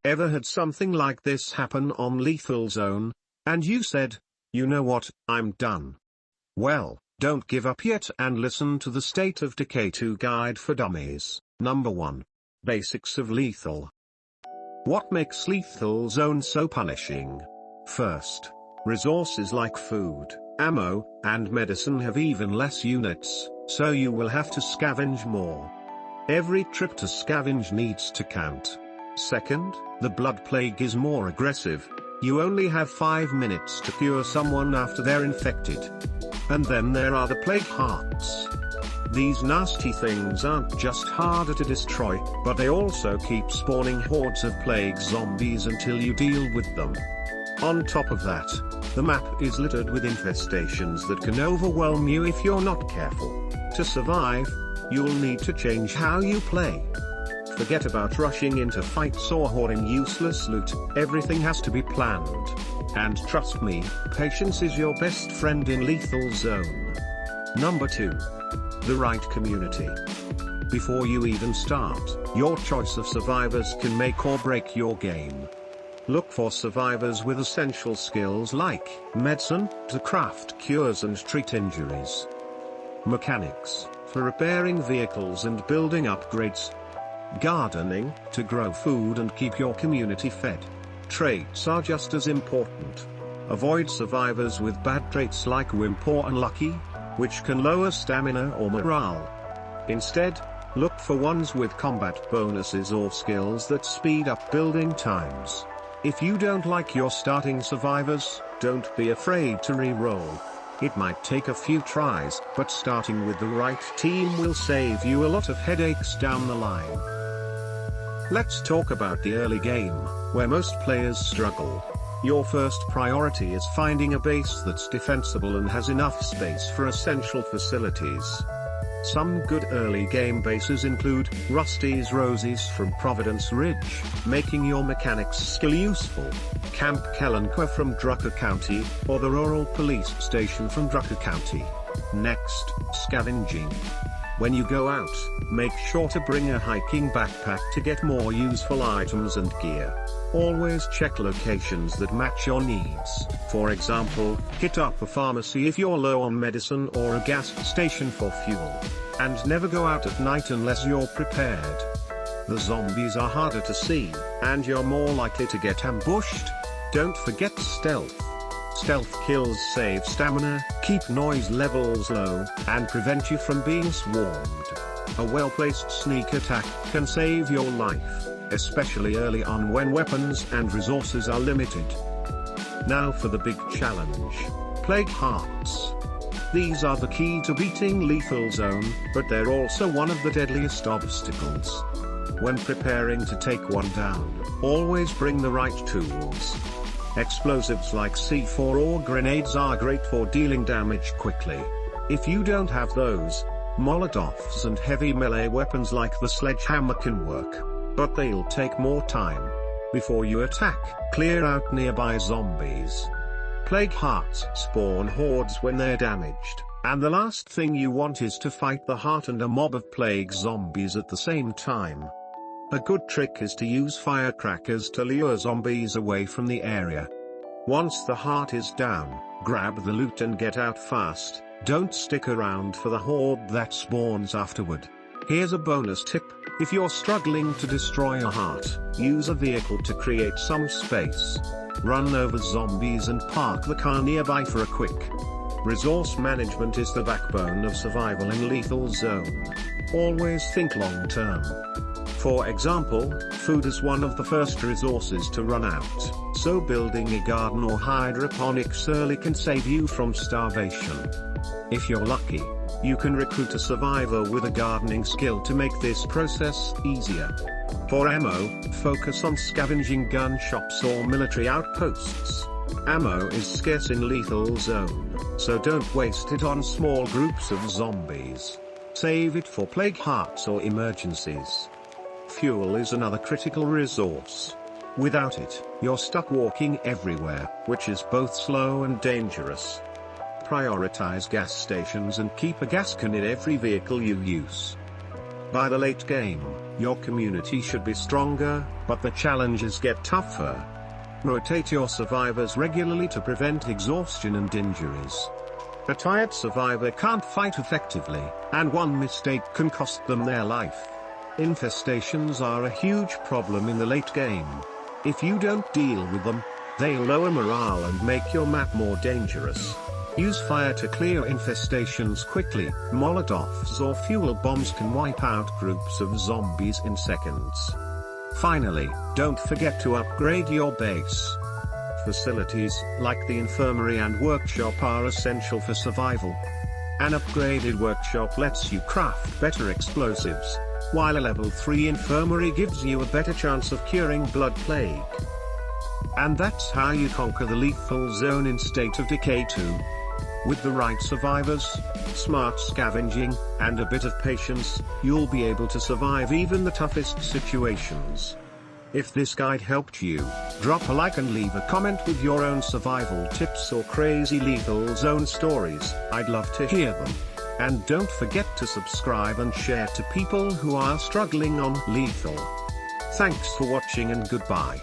Ever had something like this happen on Lethal Zone, and you said, "You know what, I'm done"? Well, don't give up yet and listen to the State of Decay 2 Guide for Dummies. Number 1. Basics of Lethal. What makes Lethal Zone so punishing? First, resources like food, ammo, and medicine have even less units, so you will have to scavenge more. Every trip to scavenge needs to count. Second, the blood plague is more aggressive. You only have 5 minutes to cure someone after they're infected. And then there are the plague hearts. These nasty things aren't just harder to destroy, but they also keep spawning hordes of plague zombies until you deal with them. On top of that, the map is littered with infestations that can overwhelm you if you're not careful. To survive, you'll need to change how you play. Forget about rushing into fights or hoarding useless loot, everything has to be planned. And trust me, patience is your best friend in Lethal Zone. Number 2. The right community. Before you even start, your choice of survivors can make or break your game. Look for survivors with essential skills like medicine, to craft cures and treat injuries. Mechanics, for repairing vehicles and building upgrades. Gardening, to grow food and keep your community fed. Traits are just as important. Avoid survivors with bad traits like wimp or unlucky, which can lower stamina or morale. Instead, look for ones with combat bonuses or skills that speed up building times. If you don't like your starting survivors, don't be afraid to re-roll. It might take a few tries, but starting with the right team will save you a lot of headaches down the line. Let's talk about the early game, where most players struggle. Your first priority is finding a base that's defensible and has enough space for essential facilities. Some good early game bases include Rusty's Roses from Providence Ridge, making your mechanics skill useful, Camp Kellenqua from Drucker County, or the Rural Police Station from Drucker County. Next, scavenging. When you go out, make sure to bring a hiking backpack to get more useful items and gear. Always check locations that match your needs. For example, hit up a pharmacy if you're low on medicine or a gas station for fuel. And never go out at night unless you're prepared. The zombies are harder to see, and you're more likely to get ambushed. Don't forget stealth. Stealth kills save stamina, keep noise levels low, and prevent you from being swarmed. A well-placed sneak attack can save your life, especially early on when weapons and resources are limited. Now for the big challenge. Plague Hearts. These are the key to beating Lethal Zone, but they're also one of the deadliest obstacles. When preparing to take one down, always bring the right tools. Explosives like C4 or grenades are great for dealing damage quickly. If you don't have those, Molotovs and heavy melee weapons like the sledgehammer can work, but they'll take more time. Before you attack, clear out nearby zombies. Plague Hearts spawn hordes when they're damaged, and the last thing you want is to fight the heart and a mob of plague zombies at the same time. A good trick is to use firecrackers to lure zombies away from the area. Once the heart is down, grab the loot and get out fast. Don't stick around for the horde that spawns afterward. Here's a bonus tip: if you're struggling to destroy a heart, use a vehicle to create some space. Run over zombies and park the car nearby for a quick. Resource management is the backbone of survival in Lethal Zone. Always think long term. For example, food is one of the first resources to run out, so building a garden or hydroponics early can save you from starvation. If you're lucky, you can recruit a survivor with a gardening skill to make this process easier. For ammo, focus on scavenging gun shops or military outposts. Ammo is scarce in Lethal Zone, so don't waste it on small groups of zombies. Save it for plague hearts or emergencies. Fuel is another critical resource. Without it, you're stuck walking everywhere, which is both slow and dangerous. Prioritize gas stations and keep a gas can in every vehicle you use. By the late game, your community should be stronger, but the challenges get tougher. Rotate your survivors regularly to prevent exhaustion and injuries. A tired survivor can't fight effectively, and one mistake can cost them their life. Infestations are a huge problem in the late game. If you don't deal with them, they lower morale and make your map more dangerous. Use fire to clear infestations quickly. Molotovs or fuel bombs can wipe out groups of zombies in seconds. Finally, don't forget to upgrade your base. Facilities like the infirmary and workshop are essential for survival. An upgraded workshop lets you craft better explosives, while a level 3 infirmary gives you a better chance of curing blood plague. And that's how you conquer the lethal zone in State of Decay 2. With the right survivors, smart scavenging, and a bit of patience, you'll be able to survive even the toughest situations. If this guide helped you, drop a like and leave a comment with your own survival tips or crazy lethal zone stories. I'd love to hear them. And don't forget to subscribe and share to people who are struggling on lethal. Thanks for watching and goodbye.